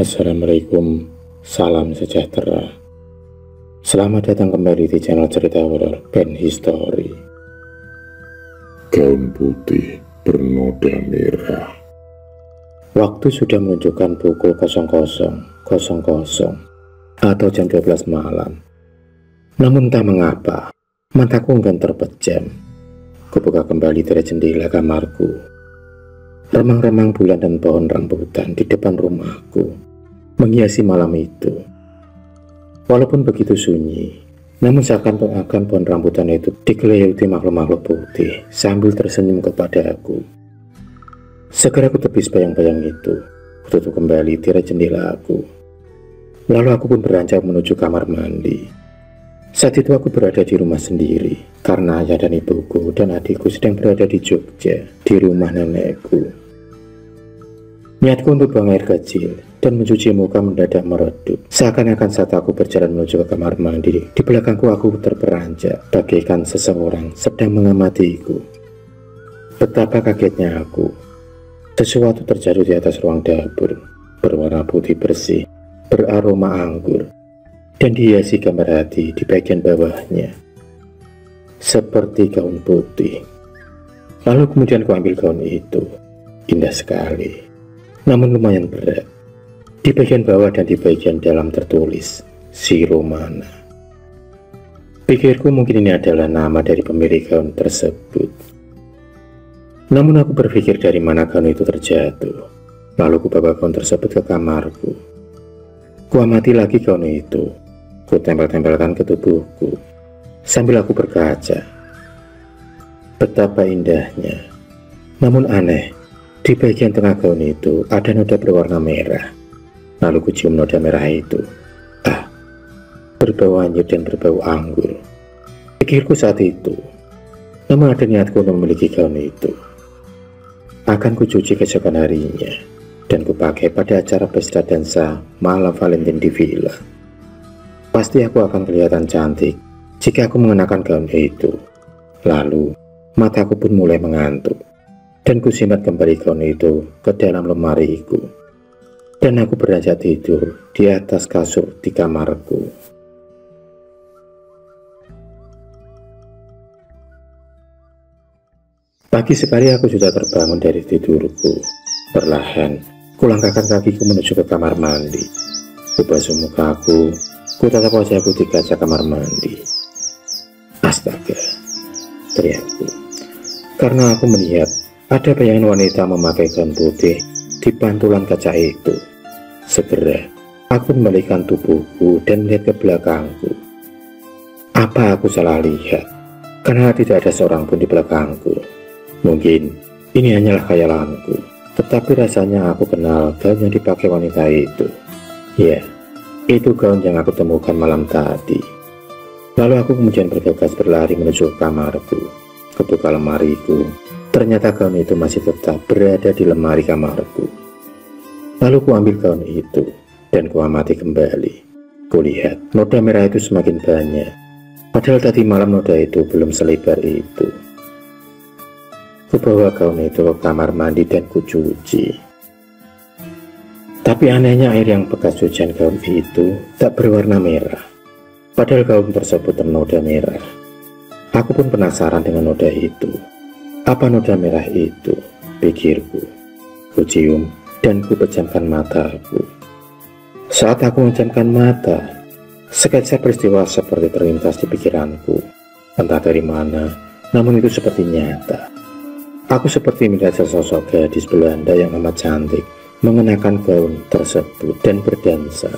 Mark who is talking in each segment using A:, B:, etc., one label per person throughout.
A: Assalamualaikum, salam sejahtera. Selamat datang kembali di channel cerita horor Ben History.
B: Gaun putih bernoda merah.
A: Waktu sudah menunjukkan pukul 00.00 atau jam 12 malam. Namun entah mengapa, mataku enggan terpejam. Kubuka kembali dari jendela kamarku. Remang-remang bulan dan pohon rambutan di depan rumahku menghiasi malam itu. Walaupun begitu sunyi, namun seakan-akan pohon rambutan itu dikelilingi makhluk-makhluk putih sambil tersenyum kepada aku. Segera aku tepis bayang-bayang itu. Kututup kembali tirai jendela aku. Lalu aku pun beranjak menuju kamar mandi. Saat itu aku berada di rumah sendiri karena ayah dan ibuku dan adikku sedang berada di Jogja di rumah nenekku. Niatku untuk buang air kecil dan mencuci muka mendadak meredup. Seakan-akan saat aku berjalan menuju ke kamar mandi, di belakangku aku terperanjak bagaikan seseorang sedang mengamatiku. Betapa kagetnya aku. Sesuatu terjadi di atas ruang dapur, berwarna putih bersih, beraroma anggur, dan dihiasi gambar hati di bagian bawahnya, seperti gaun putih. Lalu kemudian kuambil gaun itu. Indah sekali, namun lumayan berat. Di bagian bawah dan di bagian dalam tertulis Si Romana. Pikirku mungkin ini adalah nama dari pemilik gaun tersebut. Namun aku berpikir dari mana gaun itu terjatuh. Lalu kubawa gaun tersebut ke kamarku. Kuamati lagi gaun itu. Ku tempel-tempelkan ke tubuhku sambil aku berkaca. Betapa indahnya. Namun aneh, di bagian tengah gaun itu ada noda berwarna merah. Lalu kucium noda merah itu. Berbau anyir dan berbau anggur. Pikirku saat itu. Namun ada niatku untuk memiliki gaun itu. Akan kucuci keesokan harinya dan kupakai pada acara pesta dansa malam Valentine di villa. Pasti aku akan kelihatan cantik jika aku mengenakan gaun itu. Lalu mataku pun mulai mengantuk. Dan kusimpan kembali gaun itu ke dalam lemariku. Dan aku beranjak tidur di atas kasur di kamarku. Pagi sekali aku sudah terbangun dari tidurku. Perlahan, kulangkahkan kakiku menuju ke kamar mandi. Kubasuh mukaku, kutatap wajahku di kaca kamar mandi. Astaga, teriakku. Karena aku melihat ada bayangan wanita memakai gaun putih di pantulan kaca itu. Segera, aku membalikan tubuhku dan melihat ke belakangku. Apa aku salah lihat? Karena tidak ada seorang pun di belakangku. Mungkin ini hanyalah khayalanku, tetapi rasanya aku kenal gaun yang dipakai wanita itu. Ya, itu gaun yang aku temukan malam tadi. Lalu aku kemudian bergegas berlari menuju kamarku. Kebuka lemariku. Ternyata gaun itu masih tetap berada di lemari kamarku. Lalu kuambil gaun itu dan kuamati kembali. Kulihat noda merah itu semakin banyak. Padahal tadi malam noda itu belum selebar itu. Kubawa gaun itu ke kamar mandi dan kucuci. Tapi anehnya air yang bekas cucian gaun itu tak berwarna merah. Padahal gaun tersebut bernoda merah. Aku pun penasaran dengan noda itu. Apa noda merah itu? Pikirku. Kucium dan kupejamkan mataku. Saat aku menjamkan mata, sketsa peristiwa seperti terlintas di pikiranku. Entah dari mana, namun itu seperti nyata. Aku seperti melihat sesosok gadis Belanda yang amat cantik mengenakan gaun tersebut dan berdansa.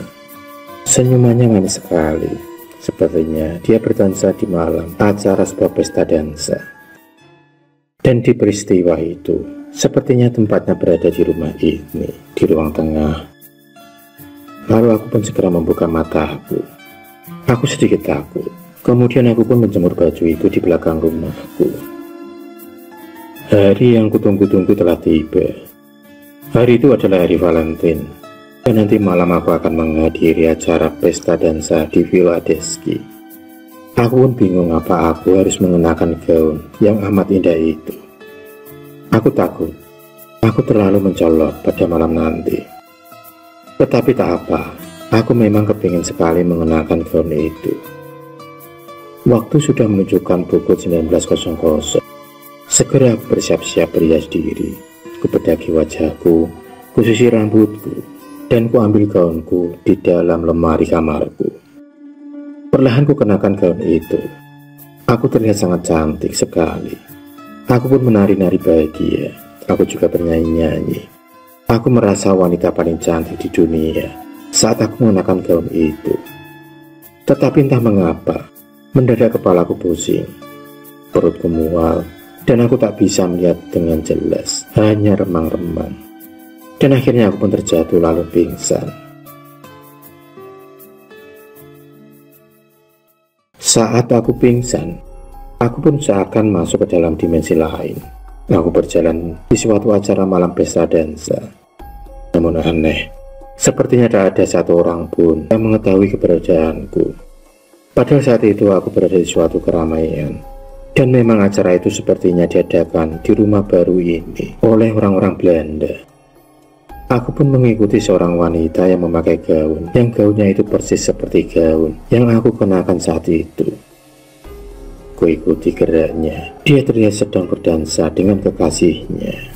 A: Senyumannya manis sekali. Sepertinya dia berdansa di malam acara sebuah pesta dansa. Dan di peristiwa itu, sepertinya tempatnya berada di rumah ini, di ruang tengah. Lalu aku pun segera membuka mataku. Aku sedikit takut. Kemudian aku pun menjemur baju itu di belakang rumahku. Hari yang kutunggu-tunggu telah tiba. Hari itu adalah hari Valentine. Dan nanti malam aku akan menghadiri acara pesta dansa di Villa Deski. Aku pun bingung apa aku harus mengenakan gaun yang amat indah itu. Aku takut aku terlalu mencolok pada malam nanti. Tetapi tak apa, aku memang kepingin sekali mengenakan gaun itu. Waktu sudah menunjukkan pukul 19.00. Segera aku bersiap-siap berhias diri. Kupedaki wajahku, kusisir rambutku, dan kuambil gaunku di dalam lemari kamarku. Perlahan ku kenakan gaun itu. Aku terlihat sangat cantik sekali. Aku pun menari-nari bahagia. Aku juga bernyanyi-nyanyi. Aku merasa wanita paling cantik di dunia saat aku mengenakan gaun itu. Tetapi entah mengapa, mendadak kepalaku pusing, perutku mual, dan aku tak bisa melihat dengan jelas, hanya remang-remang. Dan akhirnya aku pun terjatuh lalu pingsan. Saat aku pingsan, aku pun seakan masuk ke dalam dimensi lain. Aku berjalan di suatu acara malam pesta dansa. Namun aneh, sepertinya tak ada satu orang pun yang mengetahui keberadaanku. Padahal saat itu aku berada di suatu keramaian. Dan memang acara itu sepertinya diadakan di rumah baru ini oleh orang-orang Belanda. Aku pun mengikuti seorang wanita yang memakai gaun, yang gaunnya itu persis seperti gaun yang aku kenakan saat itu. Kuikuti geraknya, dia terlihat sedang berdansa dengan kekasihnya.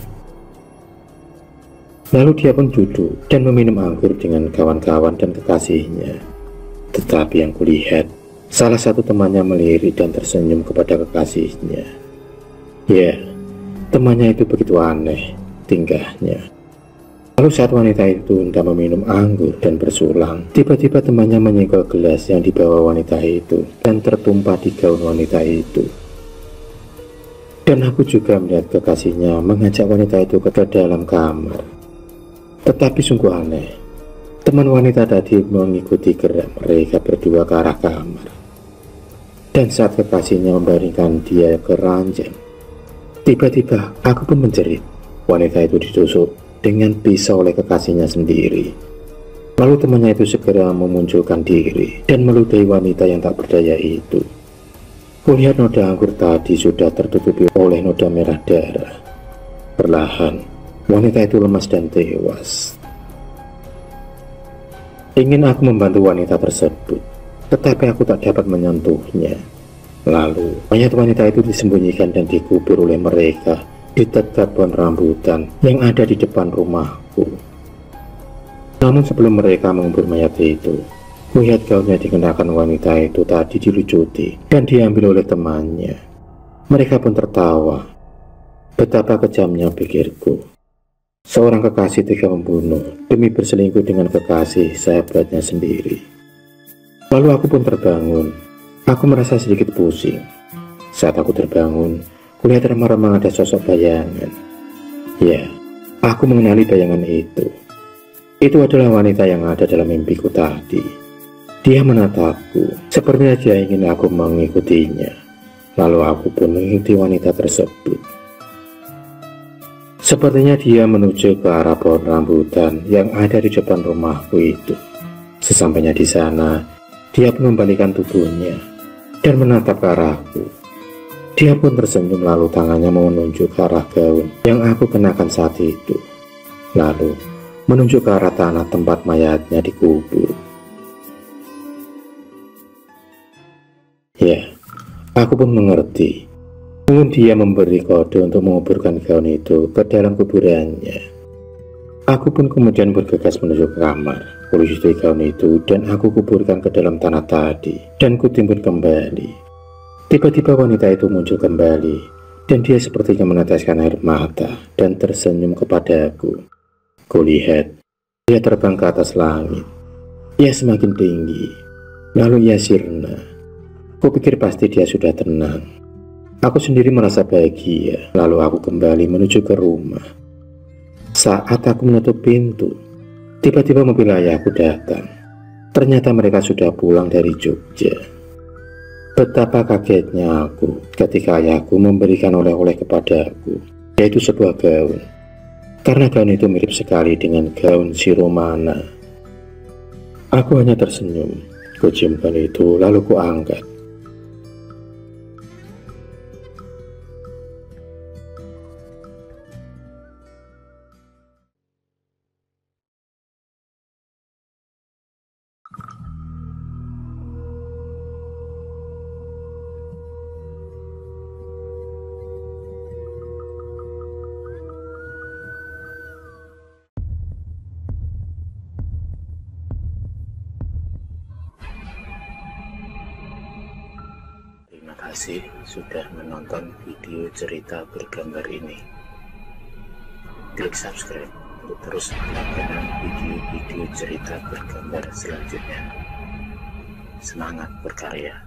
A: Lalu dia pun duduk dan meminum anggur dengan kawan-kawan dan kekasihnya. Tetapi yang kulihat, salah satu temannya melirik dan tersenyum kepada kekasihnya. Ya, temannya itu begitu aneh tingkahnya. Lalu saat wanita itu hendak meminum anggur dan bersulang, tiba-tiba temannya menyenggol gelas yang dibawa wanita itu dan tertumpah di gaun wanita itu. Dan aku juga melihat kekasihnya mengajak wanita itu ke dalam kamar. Tetapi sungguh aneh, teman wanita tadi mengikuti gerak mereka berdua ke arah kamar. Dan saat kekasihnya membaringkan dia ke ranjang, tiba-tiba aku pun menjerit. Wanita itu ditusuk dengan pisau oleh kekasihnya sendiri. Lalu temannya itu segera memunculkan diri dan meludahi wanita yang tak berdaya itu. Kulihat noda anggur tadi sudah tertutupi oleh noda merah darah. Perlahan, wanita itu lemas dan tewas. Ingin aku membantu wanita tersebut, tetapi aku tak dapat menyentuhnya. Lalu, mayat wanita itu disembunyikan dan dikubur oleh mereka di dekat pohon rambutan yang ada di depan rumahku. Namun sebelum mereka mengubur mayat itu, kulihat gaunnya dikenakan wanita itu tadi dilucuti dan diambil oleh temannya. Mereka pun tertawa. Betapa kejamnya pikirku. Seorang kekasih tega membunuh demi berselingkuh dengan kekasih sahabatnya sendiri. Lalu aku pun terbangun. Aku merasa sedikit pusing. Saat aku terbangun, kulihat remang-remang ada sosok bayangan. Ya, aku mengenali bayangan itu. Itu adalah wanita yang ada dalam mimpiku tadi. Dia menatapku, sepertinya dia ingin aku mengikutinya. Lalu aku pun mengikuti wanita tersebut. Sepertinya dia menuju ke arah pohon rambutan yang ada di depan rumahku itu. Sesampainya di sana, dia pun membalikan tubuhnya dan menatap ke arahku. Dia pun tersenyum lalu tangannya menunjuk ke arah gaun yang aku kenakan saat itu. Lalu menunjuk ke arah tanah tempat mayatnya dikubur. Ya, aku pun mengerti. Mungkin dia memberi kode untuk menguburkan gaun itu ke dalam kuburannya. Aku pun kemudian bergegas menuju ke kamar. Kulisui gaun itu dan aku kuburkan ke dalam tanah tadi dan kutimbun kembali. Tiba-tiba wanita itu muncul kembali dan dia sepertinya meneteskan air mata dan tersenyum kepadaku. Kulihat dia terbang ke atas langit. Ia semakin tinggi, lalu ia sirna. Kupikir pasti dia sudah tenang. Aku sendiri merasa bahagia, lalu aku kembali menuju ke rumah. Saat aku menutup pintu, tiba-tiba mobil ayahku datang. Ternyata mereka sudah pulang dari Jogja. Betapa kagetnya aku ketika ayahku memberikan oleh-oleh kepadaku, yaitu sebuah gaun. Karena gaun itu mirip sekali dengan gaun si Romana. Aku hanya tersenyum. Kucium gaun itu lalu kuangkat. kasih sudah menonton video cerita bergambar ini. Klik subscribe untuk terus mendapatkan video-video cerita bergambar selanjutnya. Semangat berkarya.